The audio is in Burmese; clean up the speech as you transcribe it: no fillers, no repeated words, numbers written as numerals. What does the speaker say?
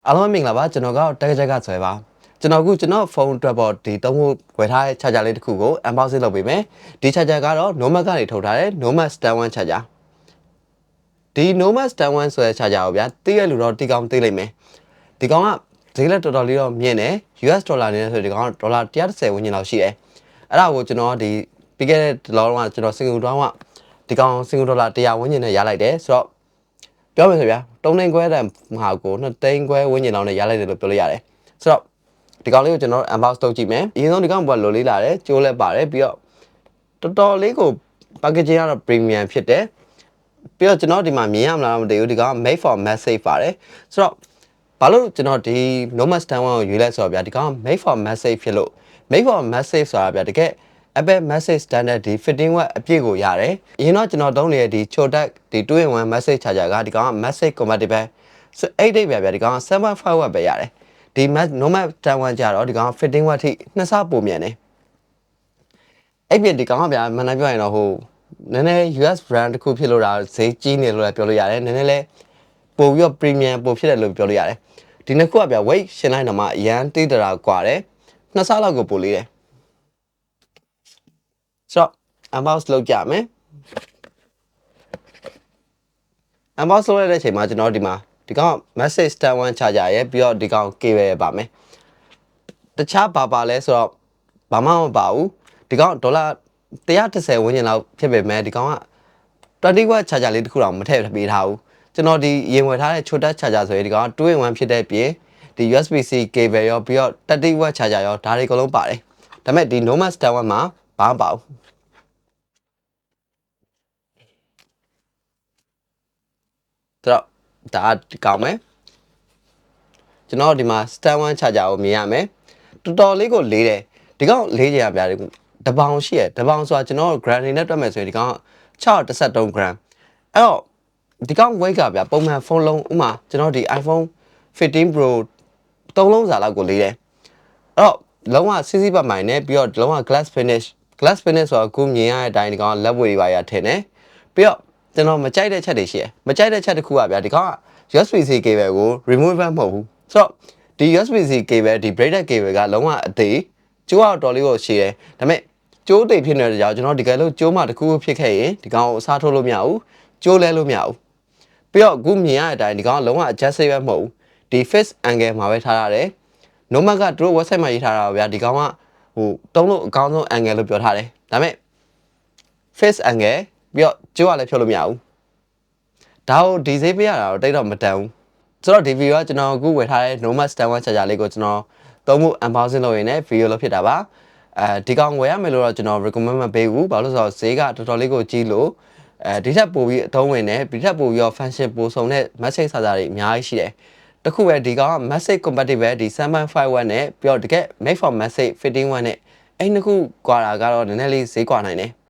အားလုံးမင်္ဂလာပါကျွန်တော်ကတက္ကကြကဆွဲပါကျွန်တော်ဖုန်းအတွက်ပေါ့ဒီသုံးဖို့ဝယ်ထားတဲ့ charger လေးတစ်ခုကို unboxing လုပ်ပေးမယ်ဒီ charger ကတော့ Nomad ကနေထုတ်ထားတဲ့ Nomad Stand 1 charger ဒီ Nomad Stand 1ဆိုတဲ့ charger ကိုဗျာသိရလူတော့တီကောင်သိလိမ့်မယ်ဒီကောင်ကဈေးလက်တော်တော်လေးတော့မြင့်တယ် US ဒေါ်လာနေဆိုဒီကောင်ကဒေါ်လာ130ဝန်းကျင်လောက်ရှိတယ်အဲ့ဒါကိုကျွန်တော်ဒီပြီးခဲ့တဲ့လောကကျွန်တော်စင်ကာပူတောင်းကဒီကောင်စင်ကာပူဒေါ်လာ100ဝန်းကျင်နဲ့ရလိုက်တယ်ဆိုတော့ပြောမယ်ဆိုဗျာ3သိန်းခွဲတန်ဟာကို2သိန်းခွဲဝန်းကျင်လောက်နဲ့ရလိုက်တယ်လို့ပြောလို့ရတယ်ဆိုတော့ဒီကောင်လေးကိုကျွန်တော် unbox လုပ်ကြည့်မယ်အရင်ဆုံးဒီကောင်ကလိုလေးလာတယ်ကျိုးလဲပါတယ်ပြီးတော့တော်တော်လေးကို packaging ကတော့ premium ဖြစ်တယ်ပြီးတော့ကျွန်တော်ဒီမှာမြင်ရမလားမသိဘူးဒီကောင် made for MagSafe ပါတယ်ဆိုတော့ဘာလို့ကျွန်တော်ဒီ Nomad Stand 1ကိုရွေးလဲဆိုတော့ဗျာဒီကောင် made for MagSafe ဖြစ်လို့ made for MagSafe ဆိုတာဗျာတကယ် Apple MagSafe standard ဒီ 15 watt အပြည့်ကိုရတယ်အရင်တော့ကျွန်တော်သုံးနေတဲ့ဒီ Chodak ဒီ 2-in-1 MagSafe charger ကဒီကောင်က MagSafe compatible ဆိုအဲ့ဒီဗျာဒီကောင်က 7.5 watt ပဲရတယ်ဒီ Nomad Stand 1ကြတော့ဒီကောင်15 watt ထိနှစ်ဆပိုမြန်တယ်အဲ့ပြဒီကောင်ကဗျာမန်နိုင်ပြောရင်တော့ဟိုနည်းနည်း US brand တစ်ခုဖြစ်လို့ဒါဈေးကြီးနေလို့လည်းပြောလို့ရတယ်နည်းနည်းလေးပို့ပြီးတော့ premium ပို့ဖြစ်တယ်လို့ပြောလို့ရတယ်ဒီနှစ်ခုကဗျာ weight ရှင်းလိုက်တော့မှအရန်တိတရာกว่าတယ်နှစ်ဆလောက်ကိုပို့လေးတယ်ဆိုတော့ unbox လုပ်ကြမယ် unbox လုပ်ရတဲ့အချိန်မှာကျွန်တော်ဒီမှာဒီကောင် MagSafe Stand 1 charger ရဲ့ပြီးတော့ဒီကောင် cable ရပါမယ်တခြားဘာလဲဆိုတော့ဘာမှမပါဘူးဒီကောင်ဒေါ်လာ130ဝန်းကျင်လောက်ဖြစ်ပေမဲ့ဒီကောင်က20 watt charger လေးတစ်ခုတော့မထည့်ပေးထားဘူးကျွန်တော်ဒီရင်ဝယ်ထားတဲ့ Chodak charger ဆိုရင်ဒီကောင် 2-in-1 ဖြစ်တဲ့ပြင်ဒီ USB-C cable ရောပြီးတော့30 watt charger ရောဒါတွေအကုန်လုံးပါတယ်ဒါပေမဲ့ဒီ Nomad Stand 1မှာဘာမှမပါဘူးတော့ဒါကောင်းမယ်ကျွန်တော်ဒီမှာ Stand 1 charger ကိုမြင်ရမယ်တော်တော်လေးကိုလေးတယ်ဒီကောင်လေးကြရဗျာတပေါင်ရှိရတပေါင်ဆိုတာကျွန်တော် gram နဲ့တွက်မယ်ဆိုရင်ဒီကောင်613 gram အဲ့တော့ဒီကောင် weight ကဗျာပုံမှန်ဖုန်းလုံးဥမာကျွန်တော်ဒီ iPhone 15 Pro 3လုံးစာလောက်ကိုလေးတယ်အဲ့တော့လုံးဝစီးစီးပတ်မိုင်နဲ့ပြီးတော့လုံးဝ glass finish ဆိုတာကိုမြင်ရတဲ့အတိုင်းဒီကောင်လက်ဝဲတွေပါရထင်တယ်ပြီးတော့ကျွန်တော်မကြိုက်တဲ့ချက်တွေရှိတယ်မကြိုက်တဲ့ချက်တစ်ခုကဗျာဒီကောင်က USB-C cable ကို removable မဟုတ်ဘူးဆိုတော့ဒီ USB-C cable ဒီ braided cable ကလုံးဝအသေးကျိုးတော့တော်လေးကိုရှည်တယ်ဒါပေမဲ့ကျိုးတိတ်ဖြစ်နေတဲ့ကြောင့်ကျွန်တော်ဒီကလို့ကျိုးမှတစ်ခုဖြစ်ခဲ့ရင်ဒီကောင်ကိုအစားထိုးလို့မရဘူးကျိုးလဲလို့မရဘူးပြီးတော့အခုမြင်ရတဲ့အတိုင်းဒီကောင်ကလုံးဝ adjustable မဟုတ်ဘူးဒီ fixed angle မှာပဲထားရတယ် Nomad ကသူတို့ website မှာရေးထားတာဗျာဒီကောင်ကဟိုတုံးလို့အကောင်းဆုံး angle လို့ပြောထားတယ်ဒါပေမဲ့ fixed angle ပြီးတော့ကျိုးကလည်းဖြုတ်လို့မရဘူးဒါကိုဒီဈေးပေးရတာတော့တိတ်တော့မတန်ဘူးဆိုတော့ဒီဗီဒီယိုကကျွန်တော်အခုဝယ်ထားတဲ့ Nomad Stand 1 charger လေးကိုကျွန်တော်သုံးဖို့ unboxing လုပ်ရင်းနဲ့ဗီဒီယိုလုပ်ဖြစ်တာပါဒီကောင်ဝယ်ရမယ်လို့တော့ကျွန်တော် recommend မပေးဘူးဘာလို့ဆိုတော့ဈေးကတော်တော်လေးကိုကြီးလို့ဒီထက်ပိုပြီးအသုံးဝင်တယ်ဒီထက်ပိုပြီးတော့ function ပိုဆုံးတဲ့ MagSafe charger တွေအများကြီးရှိတယ်တခုပဲဒီကောင်က MagSafe compatible ဒီ 7.5 watt နဲ့ပြီးတော့တကယ် made for MagSafe 15 watt နဲ့အဲ့နှစ်ခုကွာတာကတော့နည်းနည်းလေးဈေးကွာနိုင်တယ်